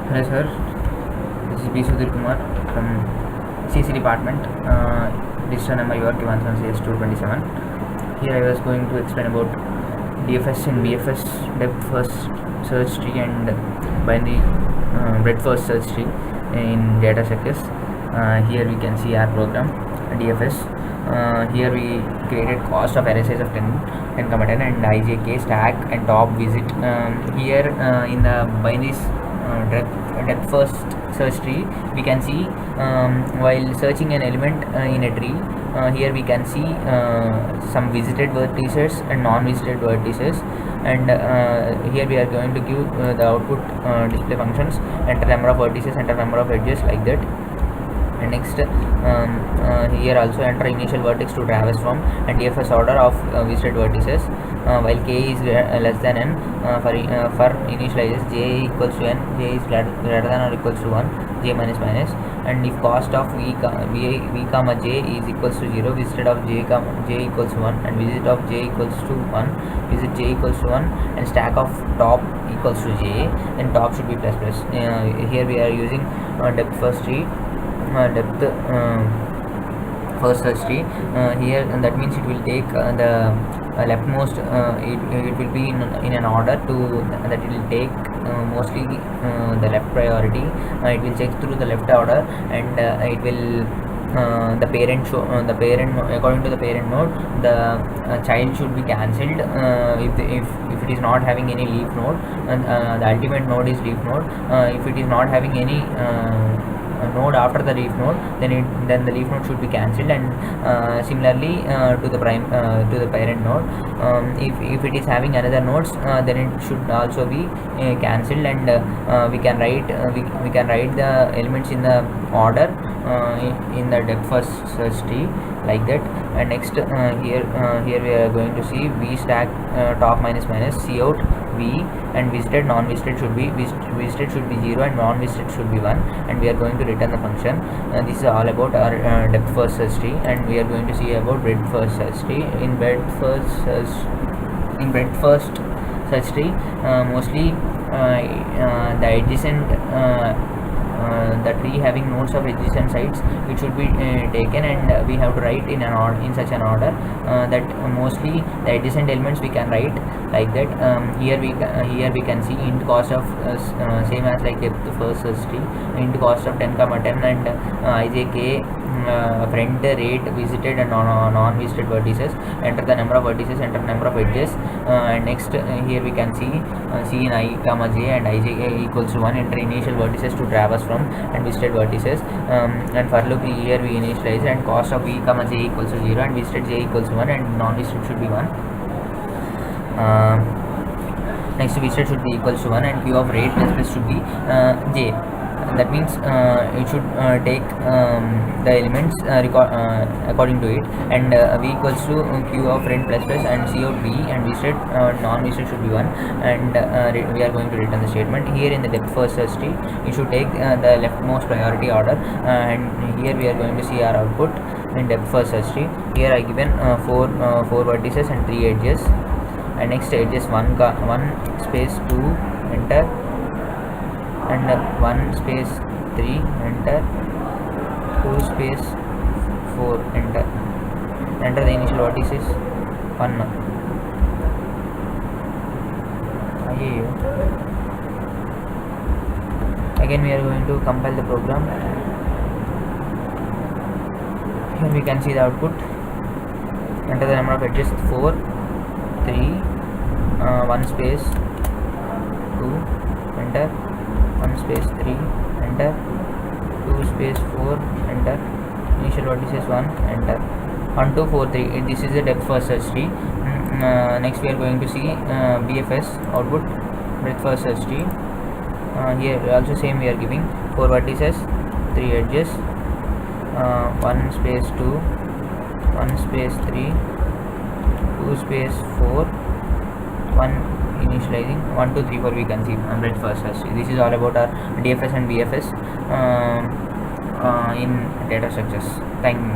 Hello sir, this is B. Sudhir Kumar from CC department. Register number URK176 Here I was going to explain about DFS and BFS, depth first search tree and binary breadth first search tree in data structures. Here we can see our program DFS. Here we created cost of array size of 10 comma 10 and IJK stack and top visit. Here in the binaries depth first search tree we can see while searching an element in a tree, here we can see some visited vertices and non-visited vertices, and here we are going to give the output display functions, enter number of vertices, enter number of edges, like that. And next here also enter initial vertex to traverse from and DFS order of visited vertices, while k is less than n. For initializes j equals to n, j is greater than or equals to 1, j minus minus, and if cost of v comma j is equals to 0, visited of j equals to 1 and visit of j equals to 1, visit j equals to 1, and stack of top equals to j, then top should be plus plus. Here we are using depth first tree, depth first search tree. Here that means it will take the leftmost, it will be in an order to that it will take mostly the left priority. It will check through the left order, and it will the parent according to the parent node, the child should be cancelled if it is not having any leaf node, and the ultimate node is leaf node. If it is not having any node after the leaf node, then the leaf node should be cancelled, and similarly to the parent node. If it is having another nodes, then it should also be cancelled, and we can write the elements in the order in the depth first search tree, like that. And next here we are going to see v stack top minus minus c out v, and visited non-visited should be 0 and non-visited should be 1, and we are going to return the function. This is all about our depth first search tree, and we are going to see about breadth first search tree. In breadth first search tree, mostly the adjacent the tree having nodes of adjacent sides, it should be taken, and we have to write in such an order that mostly the adjacent elements we can write like that. Here we can see int cost of same as like depth first search tree, int cost of 10 comma 10 and IJK friend rate visited and non-visited vertices, enter the number of vertices, enter number of edges, and next here we can see c in I comma j and ij equals to 1, enter initial vertices to traverse from and visited vertices, and for loop here we initialize, and cost of v comma j equals to 0 and visited j equals to 1 and non-visited should be 1. Next visited should be equals to 1 and q of rate plus should be j. That means it should take the elements according to it, and v equals to q of rent plus plus and c out v, and visited non-visited should be 1, and we are going to return the statement. Here in the depth first search tree, you should take the leftmost priority order, and here we are going to see our output in depth first search tree. Here I given 4 vertices and 3 edges, and next edges 1 space 2 enter, and 1 space 3 enter, 2 space 4 enter the initial vertices 1. Again we are going to compile the program. Here we can see the output, enter the number of edges 4, 3, 1 space 2 enter, 1 space 3 enter, 2 space 4 enter, initial vertices 1 enter, 1 2 4 3. This is the depth first search tree. Next we are going to see BFS output, breadth first search tree. Here also same, we are giving 4 vertices, 3 edges, 1 space 2, 1 space 3, 2 space 4, 1 initializing, 1 2 3 4 we can see breadth first search tree. This is all about our DFS and BFS in data structures. Thank you.